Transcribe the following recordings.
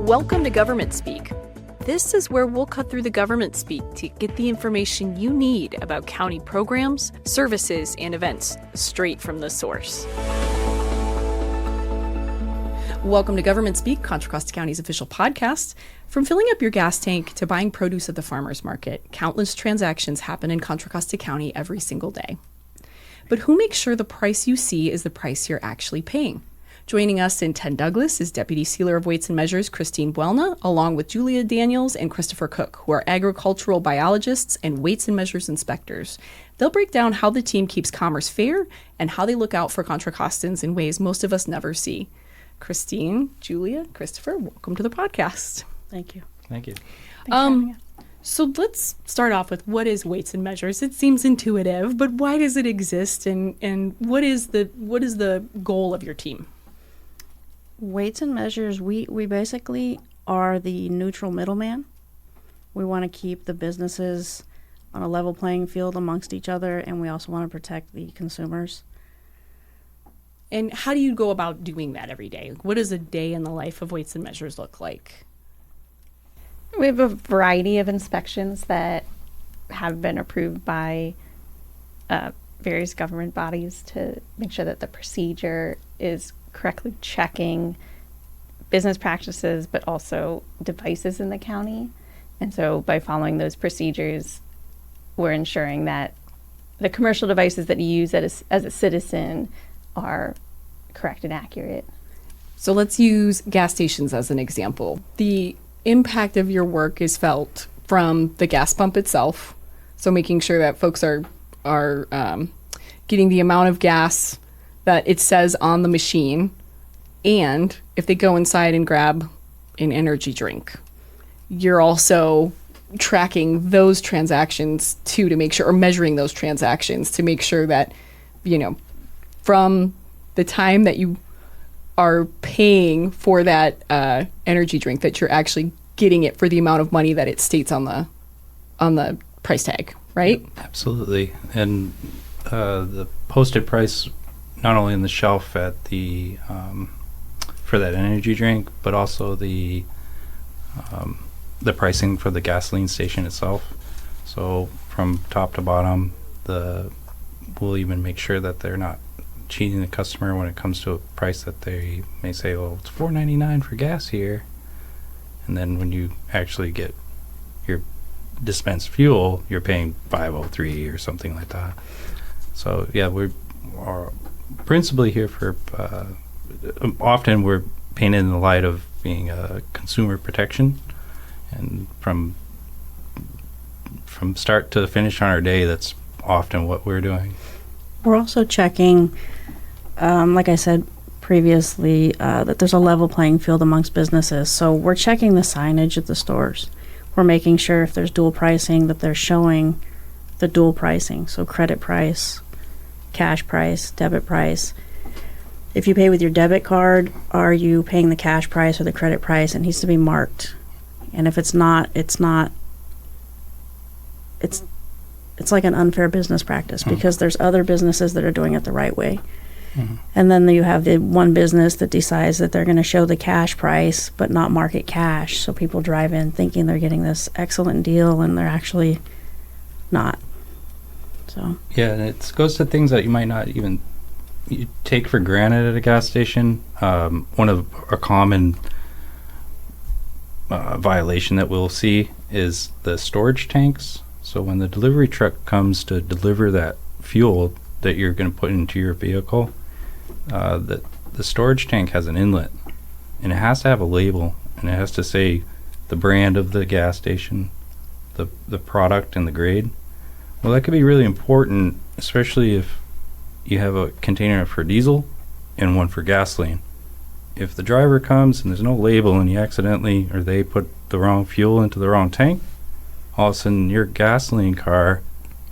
Welcome to Government Speak. This is where we'll cut through the government speak to get the information you need about county programs, services, and events straight from the source. Welcome to Government Speak, Contra Costa County's official podcast. From filling up your gas tank to buying produce at the farmer's market, countless transactions happen in Contra Costa County every single day. But who makes sure the price you see is the price you're actually paying? Joining us in 10 Douglas is Deputy Sealer of Weights and Measures Kristi Buelna, along with Julia Daniels and Christopher Cook, who are agricultural biologists and weights and measures inspectors. They'll break down how the team keeps commerce fair and how they look out for Contra Costans in ways most of us never see. Christine, Julia, Christopher, welcome to the podcast. Thank you. Thank you. So let's start off with what is weights and measures. It seems intuitive, but why does it exist, and what is the goal of your team? Weights and measures, we basically are the neutral middleman. We want to keep the businesses on a level playing field amongst each other, and we also want to protect the consumers. And how do you go about doing that every day? What does a day in the life of weights and measures look like? We have a variety of inspections that have been approved by various government bodies to make sure that the procedure is correctly checking business practices, but also devices in the county. And so by following those procedures, we're ensuring that the commercial devices that you use as a citizen are correct and accurate. So let's use gas stations as an example. The impact of your work is felt from the gas pump itself. So making sure that folks are getting the amount of gas that it says on the machine, and if they go inside and grab an energy drink, you're also tracking those transactions too, to make sure, or measuring those transactions to make sure that, from the time that you are paying for that energy drink, that you're actually getting it for the amount of money that it states on the price tag, right? Absolutely. And the posted price, not only on the shelf at the for that energy drink, but also the pricing for the gasoline station itself. So from top to bottom, we'll even make sure that they're not cheating the customer when it comes to a price that they may say, "Oh, it's $4.99 for gas here," and then when you actually get your dispensed fuel, you're paying $5.03 or something like that. So yeah, we are principally here for. Often we're painted in the light of being a consumer protection, and from start to finish on our day, that's often what we're doing. We're also checking, like I said previously, that there's a level playing field amongst businesses. So we're checking the signage at the stores. We're making sure if there's dual pricing that they're showing the dual pricing. So credit price, cash price, debit price. If you pay with your debit card, are you paying the cash price or the credit price? It needs to be marked. And if it's not, it's like an unfair business practice, because there's other businesses that are doing it the right way. Mm-hmm. And then you have the one business that decides that they're going to show the cash price but not market cash. So people drive in thinking they're getting this excellent deal and they're actually not. So yeah, and it goes to things that you might not even you take for granted at a gas station. One of a common violation that we'll see is the storage tanks. So when the delivery truck comes to deliver that fuel that you're going to put into your vehicle, the storage tank has an inlet, and it has to have a label, and it has to say the brand of the gas station, the product, and the grade. Well, that could be really important, especially if you have a container for diesel and one for gasoline. If the driver comes and there's no label and you accidentally, or they put the wrong fuel into the wrong tank, all of a sudden your gasoline car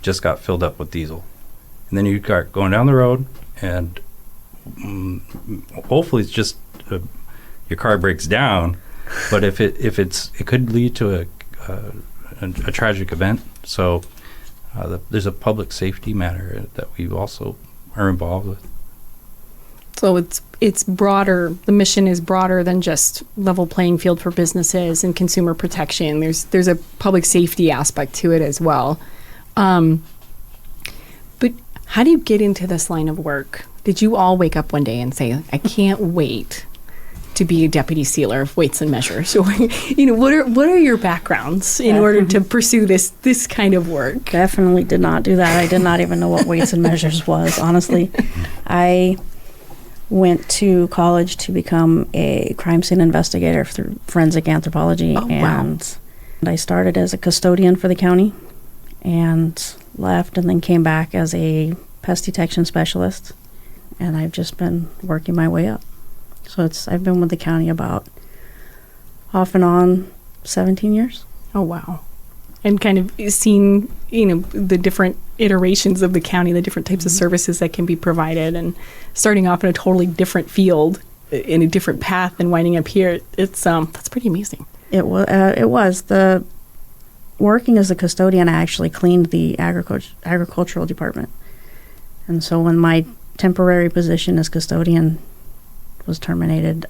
just got filled up with diesel. And then you got going down the road, and hopefully it's just your car breaks down, but it could lead to a tragic event. So there's a public safety matter that we also are involved with. So it's broader. The mission is broader than just level playing field for businesses and consumer protection. There's a public safety aspect to it as well. But how do you get into this line of work? Did you all wake up one day and say, I can't wait to be a deputy sealer of weights and measures? Or, what are your backgrounds in order to pursue this kind of work? Definitely did not do that. I did not even know what weights and measures was, honestly. I went to college to become a crime scene investigator through forensic anthropology. Oh, wow. And I started as a custodian for the county and left and then came back as a pest detection specialist. And I've just been working my way up. So I've been with the county about off and on 17 years. Oh, wow. And kind of seen, the different iterations of the county, the different types of services that can be provided, and starting off in a totally different field, in a different path, and winding up here. It's that's pretty amazing. It was the working as a custodian. I actually cleaned the agricultural department, and so when my temporary position as custodian was terminated,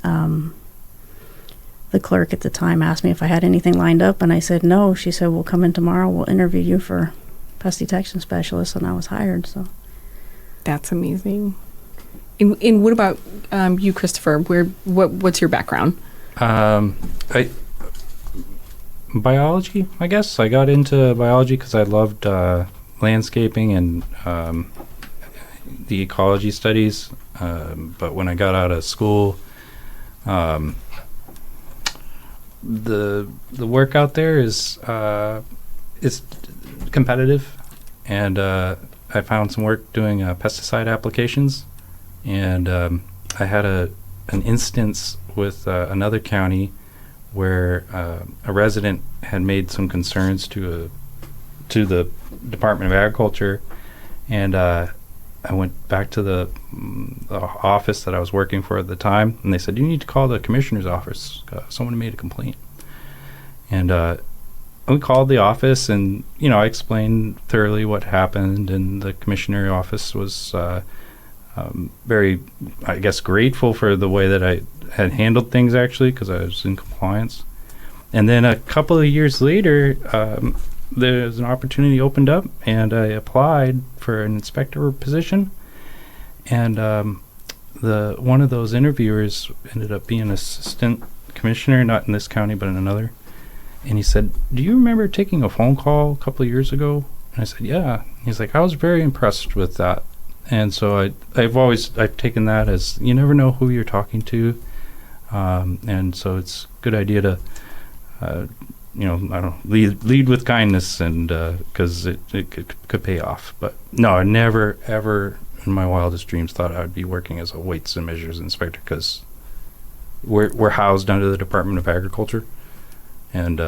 the clerk at the time asked me if I had anything lined up, and I said no. She said, "We'll come in tomorrow. We'll interview you for pest detection specialist," and I was hired. So that's amazing. And what about you, Christopher? What's your background? Biology, I guess. I got into biology because I loved landscaping and the ecology studies. But when I got out of school, the work out there is competitive, and I found some work doing pesticide applications, and I had an instance with another county where a resident had made some concerns to the Department of Agriculture, and I went back to the office that I was working for at the time, and they said, "You need to call the commissioner's office. Someone made a complaint." And we called the office, and I explained thoroughly what happened, and the commissioner office was very, I guess, grateful for the way that I had handled things, actually, because I was in compliance. And then a couple of years later, there's an opportunity opened up, and I applied for an inspector position. And one of those interviewers ended up being an assistant commissioner, not in this county, but in another. And he said, "Do you remember taking a phone call a couple of years ago?" And I said, "Yeah." He's like, "I was very impressed with that." And so I've taken that as, you never know who you're talking to. And so it's a good idea to, I don't know, lead with kindness, and because it could pay off. But no, I never, ever in my wildest dreams thought I would be working as a weights and measures inspector, because we're housed under the Department of Agriculture. And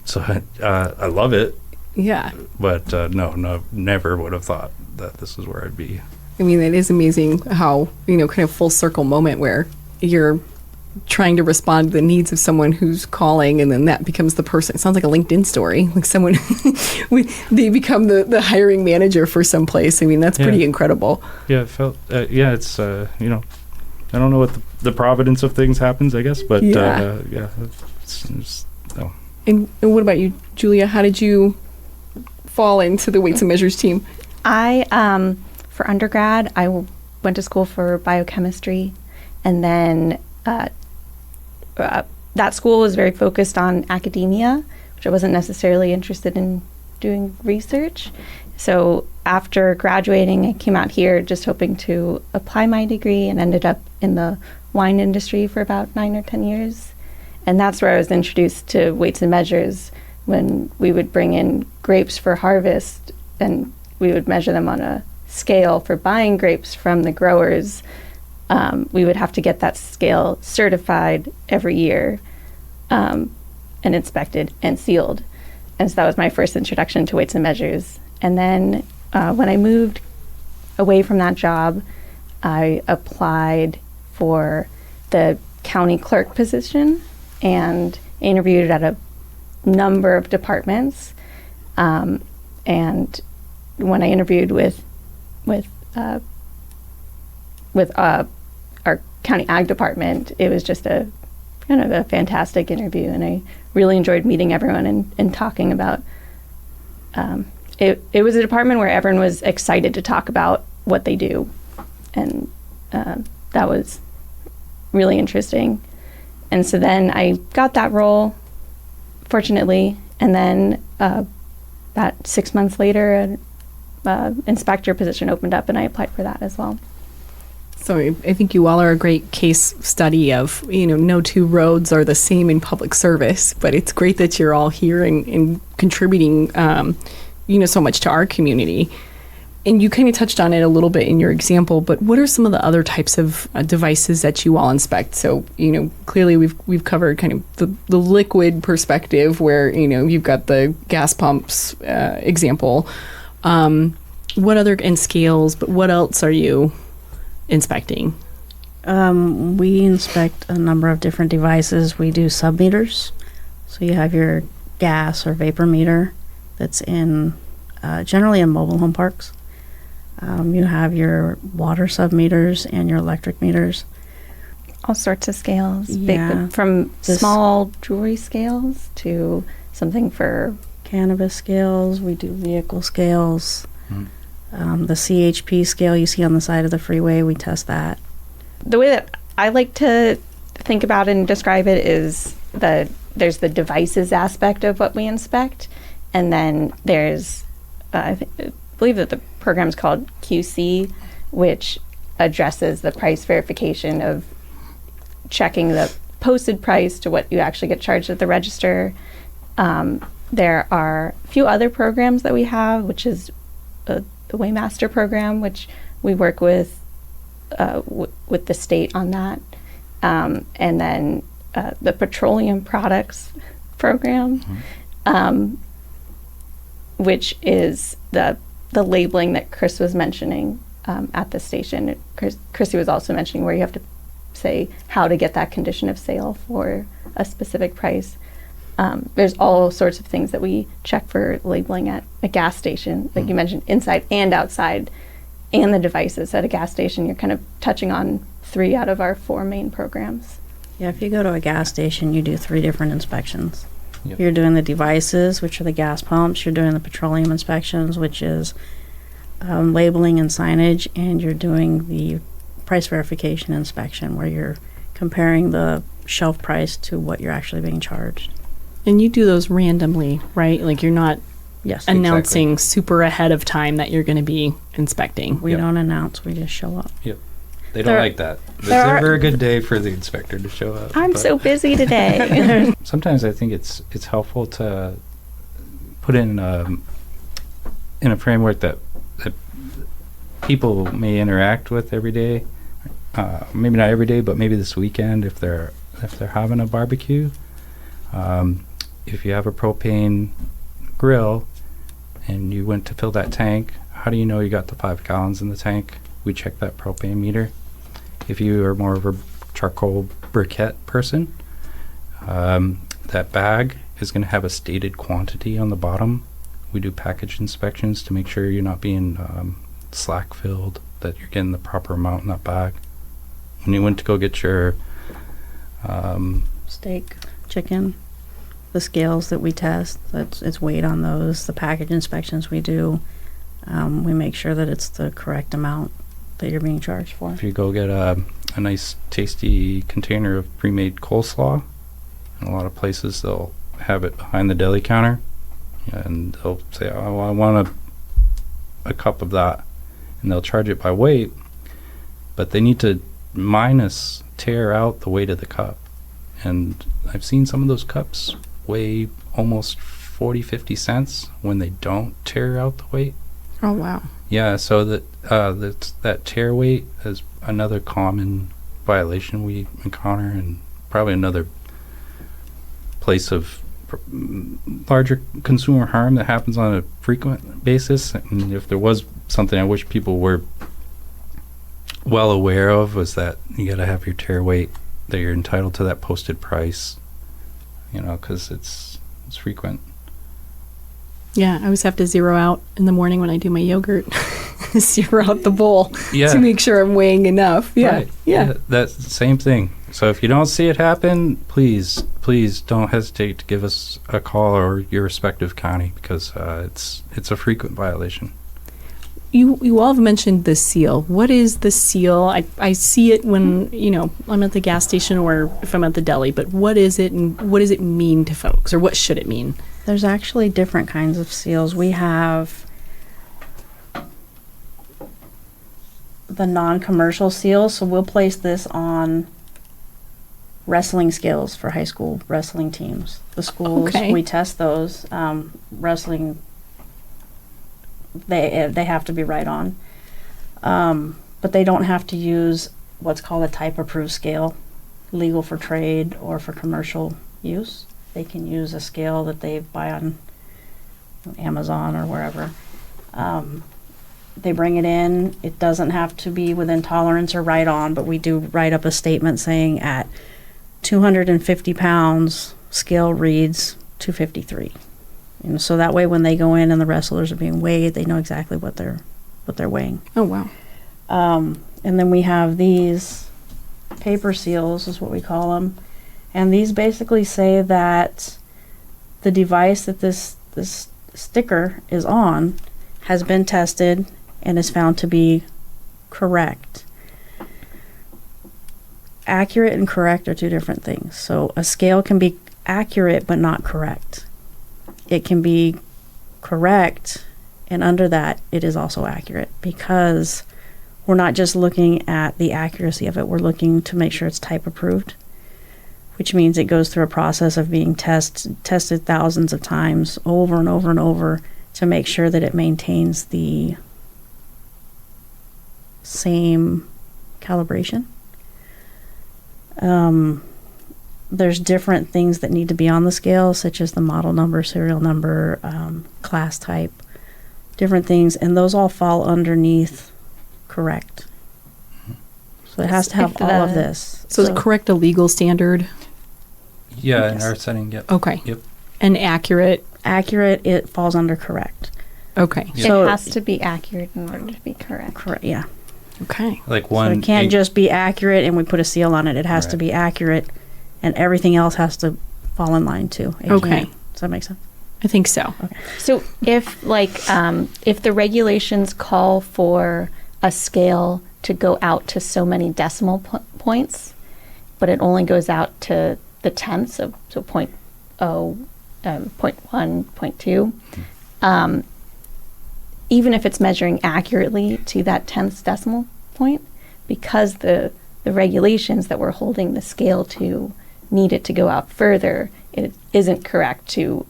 so I love it. Yeah. But no, never would have thought that this is where I'd be. I mean, it is amazing how, kind of full circle moment where you're trying to respond to the needs of someone who's calling, and then that becomes the person. It sounds like a LinkedIn story, like someone, they become the hiring manager for some place. I mean, that's pretty incredible. Yeah, it felt, it's, I don't know what the providence of things happens, I guess, but And what about you, Julia? How did you fall into the weights and measures team? I, for undergrad, I went to school for biochemistry, and then that school was very focused on academia, which I wasn't necessarily interested in doing research. So after graduating, I came out here just hoping to apply my degree, and ended up in the wine industry for about 9 or 10 years. And that's where I was introduced to weights and measures, when we would bring in grapes for harvest, and we would measure them on a scale for buying grapes from the growers. We would have to get that scale certified every year, and inspected and sealed. And so that was my first introduction to weights and measures. And then when I moved away from that job, I applied for the county clerk position and interviewed at a number of departments. And when I interviewed with with our county ag department, it was just a kind of a fantastic interview, and I really enjoyed meeting everyone and talking about it was a department where everyone was excited to talk about what they do, and that was really interesting. And so then I got that role, fortunately, and then about 6 months later, an inspector position opened up, and I applied for that as well. So I think you all are a great case study of, no two roads are the same in public service, but it's great that you're all here and contributing, so much to our community. And you kind of touched on it a little bit in your example, but what are some of the other types of devices that you all inspect? So, clearly we've covered kind of the liquid perspective where, you've got the gas pumps example. What other, and scales, but what else are you inspecting? We inspect a number of different devices. We do submeters. So you have your gas or vapor meter that's in generally in mobile home parks. You have your water submeters and your electric meters. All sorts of scales, Yeah. from small jewelry scales to something for Cannabis scales. We do vehicle scales. The CHP scale you see on the side of the freeway, we test that. the way that I like to think about and describe it is that there's the devices aspect of what we inspect, and then there's I believe that the program is called QC, which addresses the price verification of checking the posted price to what you actually get charged at the register. There are a few other programs that we have, which is the Waymaster program, which we work with the state on that, and then the petroleum products program, which is the labeling that Chris was mentioning at the station. Kristi was also mentioning where you have to say how to get that condition of sale for a specific price. There's all sorts of things that we check for labeling at a gas station, like you mentioned, inside and outside, and the devices at a gas station. You're kind of touching on 3 out of our 4 main programs. Yeah, if you go to a gas station, you do 3 different inspections. Yep. You're doing the devices, which are the gas pumps. You're doing the petroleum inspections, which is labeling and signage, and you're doing the price verification inspection, where you're comparing the shelf price to what you're actually being charged. And you do those randomly, right? Like you're not Yes. announcing super ahead of time that you're going to be inspecting. We Yep. don't announce, we just show up. Yep. They don't There- like that. It's there are- never a good day for the inspector to show up. I'm but so busy today. sometimes I think it's helpful to put in a framework that people may interact with every day. Maybe not every day, but maybe this weekend if they're having a barbecue. If you have a propane grill and you went to fill that tank, how do you know you got the 5 gallons in the tank? We check that propane meter. If you are more of a charcoal briquette person, that bag is going to have a stated quantity on the bottom. We do package inspections to make sure you're not being slack filled, that you're getting the proper amount in that bag. When you went to go get your Steak, chicken, the scales that we test, it's weight on those. The package inspections we do, we make sure that it's the correct amount that you're being charged for. if you go get a nice tasty container of pre-made coleslaw, in a lot of places they'll have it behind the deli counter, and they'll say, oh, I want a cup of that, and they'll charge it by weight, but they need to tear out the weight of the cup. And I've seen some of those cups weigh almost 40-50 cents when they don't tear out the weight. Oh, wow. Yeah, so that tear weight is another common violation we encounter, and probably another place of larger consumer harm that happens on a frequent basis. And if there was something I wish people were well aware of, was that you got to have your tear weight, that you're entitled to that posted price, because it's frequent. Yeah, I always have to zero out in the morning when I do my yogurt. zero out the bowl Yeah. to make sure I'm weighing enough. Yeah. Right. Yeah. That's the same thing. So if you don't see it happen, please don't hesitate to give us a call or your respective county, because it's a frequent violation. You all have mentioned the seal. What is the seal? I see it when, I'm at the gas station or if I'm at the deli, but what is it and what does it mean to folks, or what should it mean? There's actually different kinds of seals. We have the non-commercial seal, so we'll place this on wrestling scales for high school wrestling teams. The schools, Okay. we test those. Wrestling, they have to be right on. But they don't have to use what's called a type approved scale, legal for trade or for commercial use. They can use a scale that they buy on Amazon or wherever. They bring it in. It doesn't have to be within tolerance or right on, but we do write up a statement saying at 250 pounds, scale reads 253. So that way when they go in and the wrestlers are being weighed, they know exactly what they're weighing. Oh, wow. And then we have these paper seals, is what we call them. And these basically say that the device that this sticker is on has been tested and is found to be correct. Accurate and correct are two different things. So a scale can be accurate but not correct. It can be correct, and under that it is also accurate, because we're not just looking at the accuracy of it, we're looking to make sure it's type approved, which means it goes through a process of being tested thousands of times over and over and over to make sure that it maintains the same calibration. There's different things that need to be on the scale, such as the model number, serial number, class type, different things, and those all fall underneath correct. So it has to have all of this. So is correct a legal standard? Yeah, in Yes. our setting, yep. Okay. Yep. And accurate? Accurate, it falls under correct. Okay. Yeah. So it has to be accurate in order to be correct. Correct, yeah. Okay. Like So one. it can't just be accurate and we put a seal on it. It has to Right. be accurate, and everything else has to fall in line too. It Okay. can't. Does that make sense? I think so. So if if the regulations call for a scale to go out to so many decimal points, but it only goes out to the tenths of point 1, 0.2, even if it's measuring accurately to that tenth decimal point, because the regulations that we're holding the scale to need it to go out further, it isn't correct to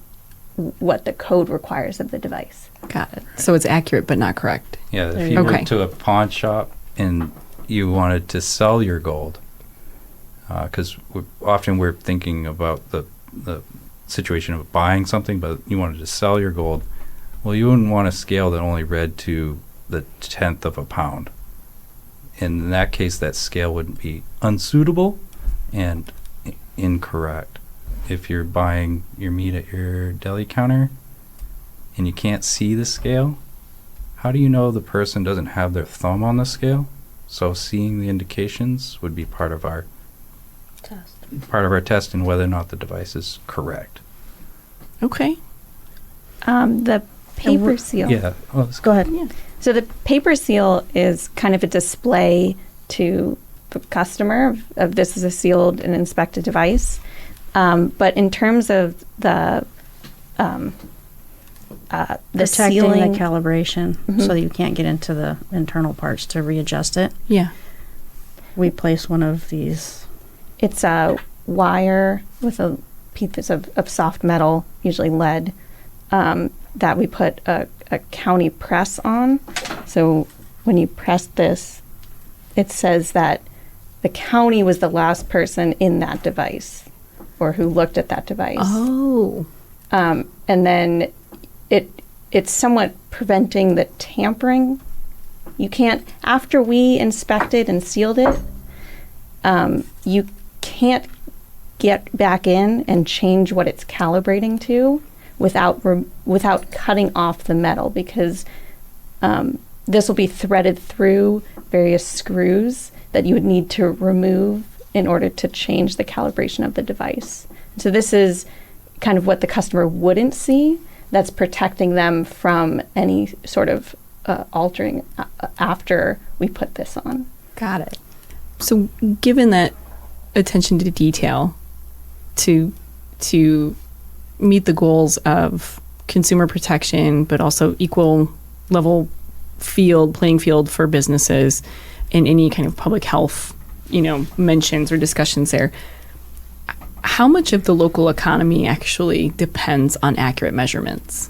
what the code requires of the device. Got it. So it's accurate but not correct. Yeah, There if you you go. went Okay. to a pawn shop and you wanted to sell your gold, because often we're thinking about the situation of buying something, but you wanted to sell your gold. Well, you wouldn't want a scale that only read to the tenth of a pound. In that case, that scale would be unsuitable and incorrect. If you're buying your meat at your deli counter and you can't see the scale, how do you know the person doesn't have their thumb on the scale? So seeing the indications would be part of our test in whether or not the device is correct. Okay. The paper seal. Yeah. Well, Go ahead. So the paper seal is kind of a display to the customer of this is a sealed and inspected device. But in terms of the Protecting sealing, the calibration Mhm. so that you can't get into the internal parts to readjust it. Yeah. We place one of these. it's a wire with a piece of soft metal, usually lead, that we put a county press on. So when you press this, it says that the county was the last person in that device or who looked at that device. Oh. And then it's somewhat preventing the tampering. You can't, after we inspected and sealed it, you can't get back in and change what it's calibrating to without cutting off the metal, because this will be threaded through various screws that you would need to remove in order to change the calibration of the device. So this is kind of what the customer wouldn't see, that's protecting them from any sort of altering after we put this on. Got it. So given that attention to detail to meet the goals of consumer protection, but also equal level playing field for businesses and any kind of public health, mentions or discussions there, how much of the local economy actually depends on accurate measurements?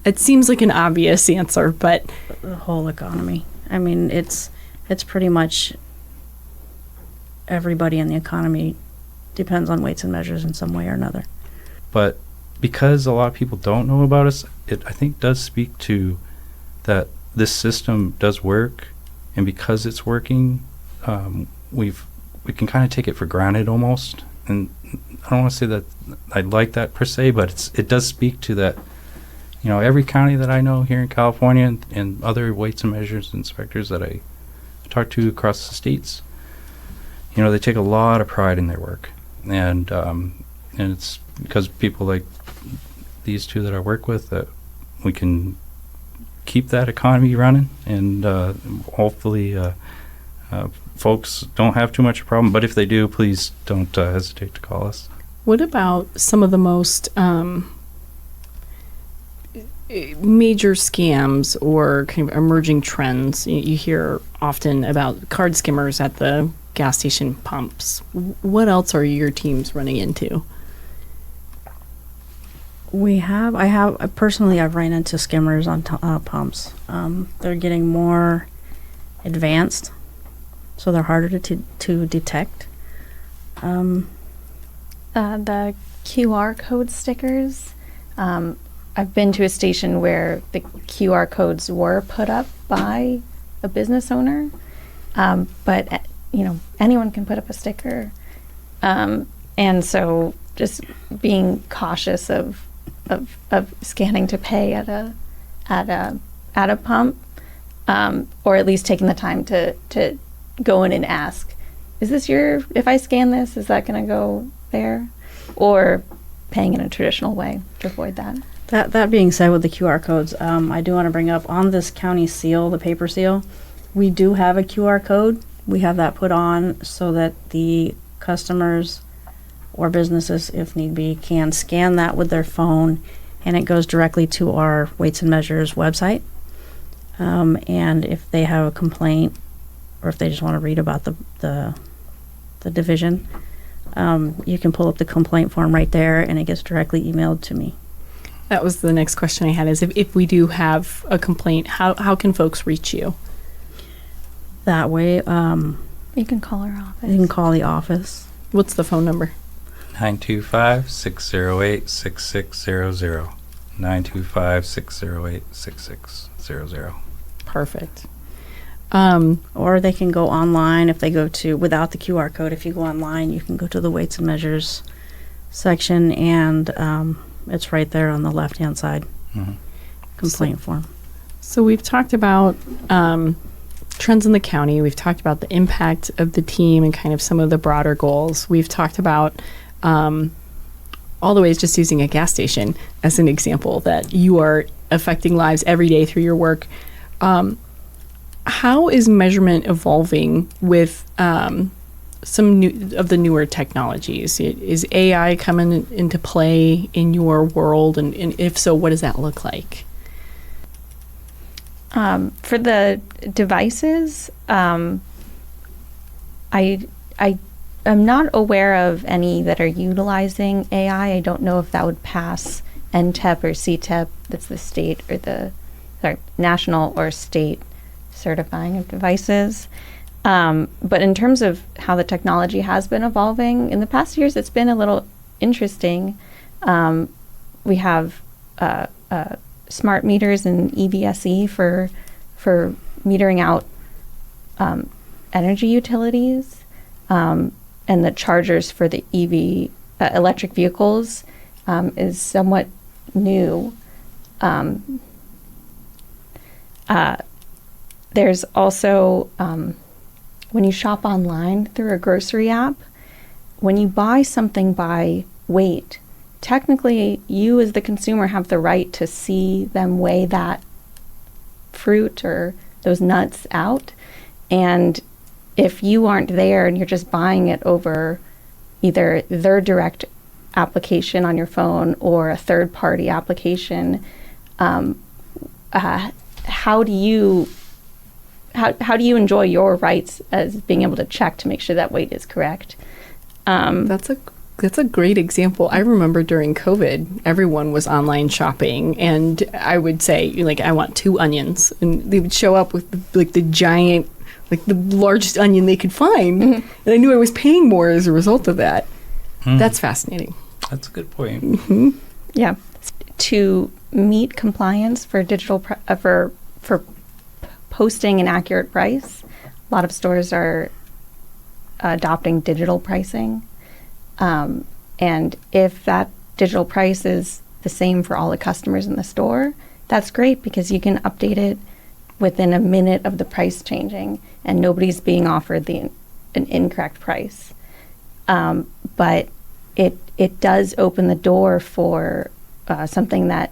It seems like an obvious answer, but The whole economy. I mean, it's pretty much everybody in the economy depends on weights and measures in some way or another. But because a lot of people don't know about us, it I think does speak to that this system does work, and because it's working, we can kind of take it for granted almost. And I don't want to say that I like that per se, but it does speak to that. Every county that I know here in California and other weights and measures inspectors that I talk to across the states, they take a lot of pride in their work, and it's because people like these two that I work with that we can keep that economy running, and hopefully folks don't have too much of a problem. But if they do, please don't hesitate to call us. what about some of the most major scams or kind of emerging trends? You hear often about card skimmers at the gas station pumps. What else are your teams running into? I've ran into skimmers on pumps. They're getting more advanced, so they're harder to detect. The QR code stickers. I've been to a station where the QR codes were put up by a business owner, but anyone can put up a sticker, and so just being cautious of scanning to pay at a pump, or at least taking the time to go in and ask, is this if I scan this, is that going to go there? Or paying in a traditional way to avoid that. That being said, with the QR codes, I do want to bring up on this county seal, the paper seal, we do have a QR code. We have that put on so that the customers or businesses, if need be, can scan that with their phone, and it goes directly to our Weights and Measures website. And if they have a complaint, or if they just want to read about the division, you can pull up the complaint form right there, and it gets directly emailed to me. That was the next question I had, is if we do have a complaint, how can folks reach you? That way, You can call our office. you can call the office. What's the phone number? 925-608-6600. 925-608-6600. Perfect. Or they can go online if they go to, without the QR code, if you go online, you can go to the Weights and Measures section, and it's right there on the left-hand side. Mm-hmm. Complaint form. So we've talked about trends in the county. We've talked about the impact of the team and kind of some of the broader goals. We've talked about all the ways, just using a gas station as an example, that you are affecting lives every day through your work. How is measurement evolving with some of the newer technologies? Is AI coming into play in your world? And if so, what does that look like? For the devices, I am not aware of any that are utilizing AI. I don't know if that would pass NTEP or CTEP. That's the state or national or state certifying of devices. But in terms of how the technology has been evolving in the past years, it's been a little interesting. We have smart meters and EVSE for metering out energy utilities, and the chargers for the EV electric vehicles is somewhat new. There's also, when you shop online through a grocery app, when you buy something by weight, technically you as the consumer have the right to see them weigh that fruit or those nuts out. And if you aren't there and you're just buying it over either their direct application on your phone or a third-party application, how do you enjoy your rights as being able to check to make sure that weight is correct? That's a great example. I remember during COVID, everyone was online shopping, and I would say, like, I want 2 onions, and they would show up with like the giant, like the largest onion they could find, and I knew I was paying more as a result of that. That's fascinating. That's a good point. Yeah, to meet compliance for digital for posting an accurate price, a lot of stores are adopting digital pricing. And if that digital price is the same for all the customers in the store, that's great because you can update it within a minute of the price changing and nobody's being offered an incorrect price. But it does open the door for something that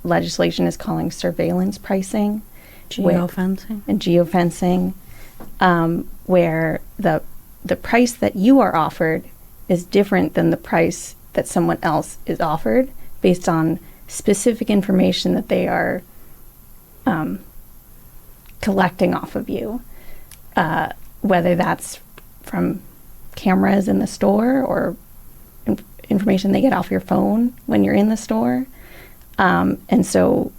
legislation is calling surveillance pricing. Geofencing. And geofencing, where the price that you are offered is different than the price that someone else is offered based on specific information that they are collecting off of you, whether that's from cameras in the store or information they get off your phone when you're in the store. And so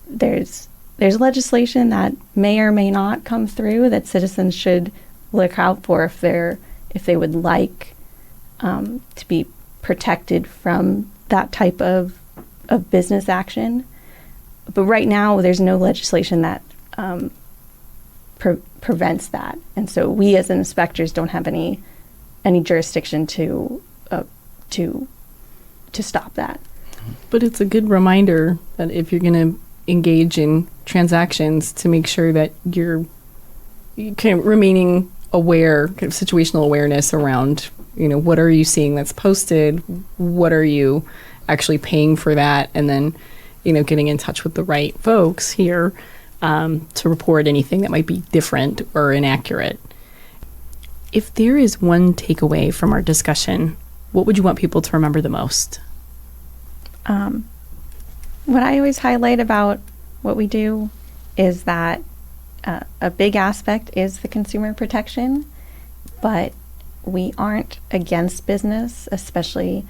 there's legislation that may or may not come through that citizens should look out for if they would like to be protected from that type of business action. But right now, there's no legislation that prevents that. And so we as inspectors don't have any jurisdiction to stop that. But it's a good reminder that if you're going to engage in transactions, to make sure that you're kind of remaining aware, kind of situational awareness around, what are you seeing that's posted? What are you actually paying for that? And then, getting in touch with the right folks here to report anything that might be different or inaccurate. If there is one takeaway from our discussion, what would you want people to remember the most? What I always highlight about what we do is that a big aspect is the consumer protection, but we aren't against business, especially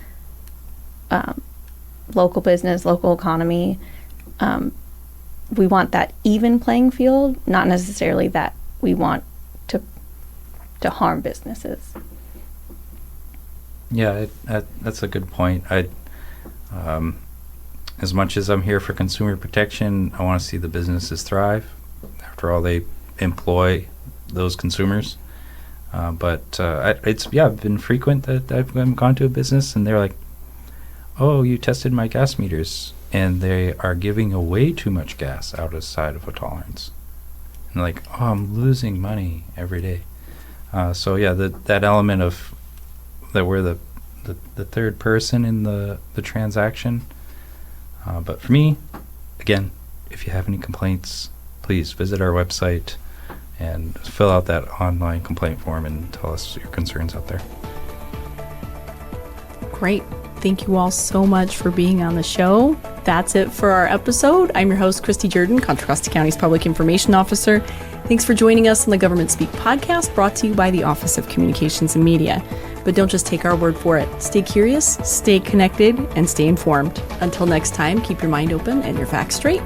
local business, local economy. We want that even playing field, not necessarily that we want to harm businesses. Yeah, that's a good point. As much as I'm here for consumer protection, I want to see the businesses thrive. After all, they employ those consumers. But it's been frequent that I've gone to a business and they're like, "Oh, you tested my gas meters," and they are giving away too much gas outside of a tolerance. And like, "Oh, I'm losing money every day." So yeah, that element of that we're the third person in the transaction. But for me, again, if you have any complaints, please visit our website and fill out that online complaint form and tell us your concerns out there. Great. Thank you all so much for being on the show. That's it for our episode. I'm your host, Kristi Jourdan, Contra Costa County's Public Information Officer. Thanks for joining us on the Government Speak podcast, brought to you by the Office of Communications and Media. But don't just take our word for it. Stay curious, stay connected, and stay informed. Until next time, keep your mind open and your facts straight.